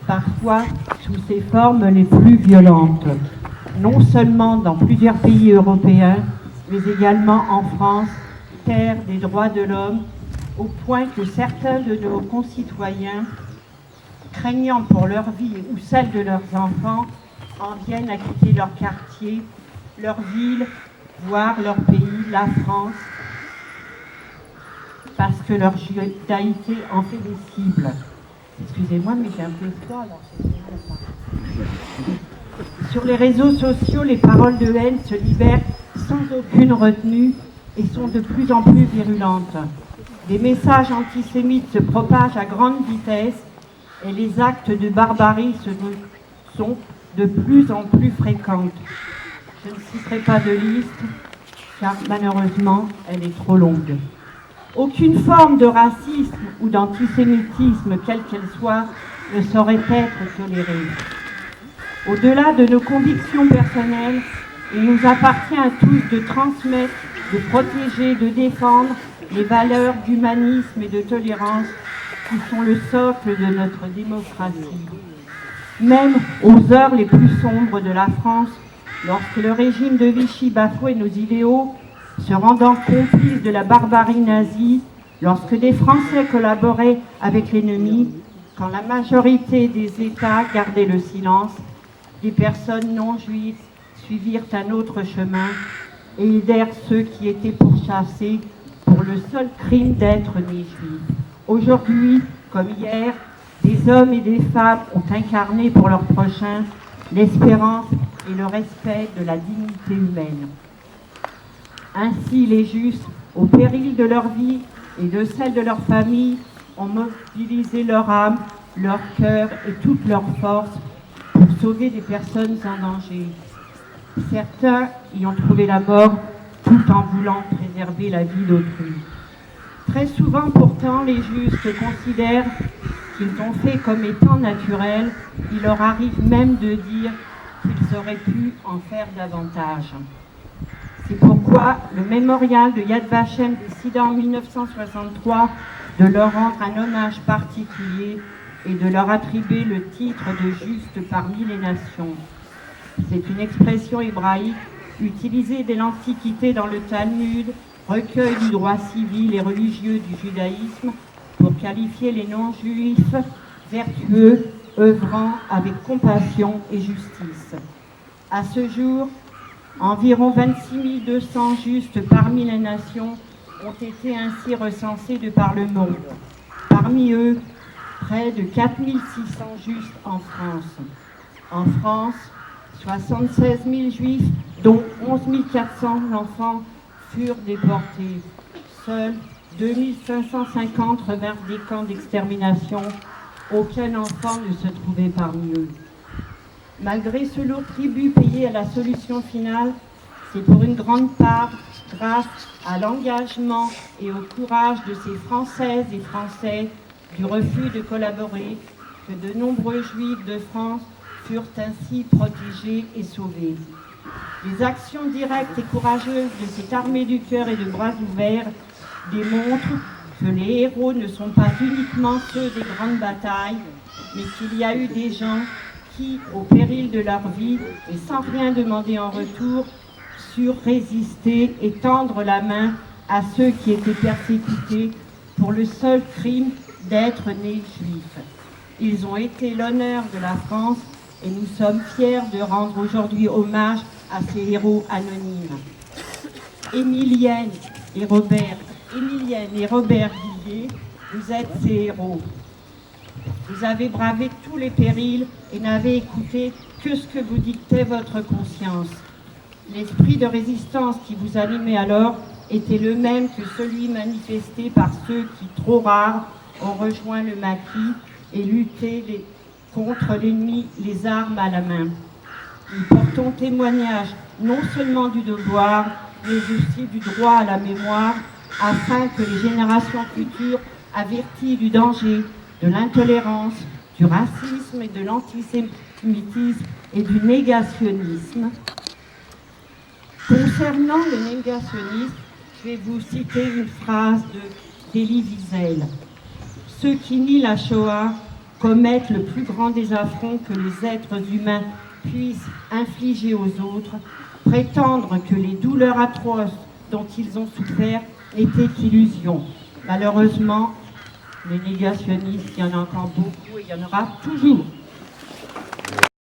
parfois sous ses formes les plus violentes, non seulement dans plusieurs pays européens, mais également en France, terre des droits de l'homme, au point que certains de nos concitoyens, craignant pour leur vie ou celle de leurs enfants, en viennent à quitter leur quartier, leur ville, voire leur pays, la France, parce que leur judaïté en fait des cibles. Excusez-moi, mais j'ai un peu froid, alors c'est pas. Sur les réseaux sociaux, les paroles de haine se libèrent sans aucune retenue et sont de plus en plus virulentes. Des messages antisémites se propagent à grande vitesse et les actes de barbarie sont de plus en plus fréquents. Je ne citerai pas de liste, car malheureusement, elle est trop longue. Aucune forme de racisme ou d'antisémitisme, quelle qu'elle soit, ne saurait être tolérée. Au-delà de nos convictions personnelles, il nous appartient à tous de transmettre, de protéger, de défendre les valeurs d'humanisme et de tolérance qui sont le socle de notre démocratie. Même aux heures les plus sombres de la France, lorsque le régime de Vichy bafouait nos idéaux, se rendant complice de la barbarie nazie, lorsque des Français collaboraient avec l'ennemi, quand la majorité des États gardaient le silence, des personnes non juives suivirent un autre chemin et aidèrent ceux qui étaient pourchassés pour le seul crime d'être nés juifs. Aujourd'hui, comme hier, des hommes et des femmes ont incarné pour leur prochain l'espérance et le respect de la dignité humaine. Ainsi, les Justes, au péril de leur vie et de celle de leur famille, ont mobilisé leur âme, leur cœur et toute leur force pour sauver des personnes en danger. Certains y ont trouvé la mort tout en voulant préserver la vie d'autrui. Très souvent, pourtant, les Justes considèrent qu'ils ont fait comme étant naturel. Il leur arrive même de dire qu'ils auraient pu en faire davantage. C'est pourquoi le mémorial de Yad Vashem décida en 1963 de leur rendre un hommage particulier et de leur attribuer le titre de Juste parmi les nations. C'est une expression hébraïque utilisée dès l'Antiquité dans le Talmud, recueil du droit civil et religieux du judaïsme, pour qualifier les non-juifs vertueux, œuvrant avec compassion et justice. À ce jour, environ 26 200 justes parmi les nations ont été ainsi recensés de par le monde. Parmi eux, près de 4 600 justes en France. En France, 76 000 juifs, dont 11 400 enfants, furent déportés. Seuls 2 550 revinrent des camps d'extermination. Aucun enfant ne se trouvait parmi eux. Malgré ce lourd tribut payé à la solution finale, c'est pour une grande part grâce à l'engagement et au courage de ces Françaises et Français du refus de collaborer que de nombreux Juifs de France furent ainsi protégés et sauvés. Les actions directes et courageuses de cette armée du cœur et de bras ouverts démontrent que les héros ne sont pas uniquement ceux des grandes batailles, mais qu'il y a eu des gens qui, au péril de leur vie et sans rien demander en retour, surent résister et tendre la main à ceux qui étaient persécutés pour le seul crime d'être nés juifs. Ils ont été l'honneur de la France et nous sommes fiers de rendre aujourd'hui hommage à ces héros anonymes. Émilienne et Robert Villiers, vous êtes ces héros. Vous avez bravé tous les périls et n'avez écouté que ce que vous dictait votre conscience. L'esprit de résistance qui vous animait alors était le même que celui manifesté par ceux qui, trop rares, ont rejoint le maquis et lutté contre l'ennemi les armes à la main. Nous portons témoignage non seulement du devoir, mais aussi du droit à la mémoire, afin que les générations futures, averties du danger, de l'intolérance, du racisme et de l'antisémitisme et du négationnisme. Concernant le négationnisme, je vais vous citer une phrase d'Elie Wiesel. Ceux qui nient la Shoah commettent le plus grand des affronts que les êtres humains puissent infliger aux autres, prétendre que les douleurs atroces dont ils ont souffert n'étaient qu'illusions. Malheureusement, les négationnistes, il y en a encore beaucoup et il y en aura toujours.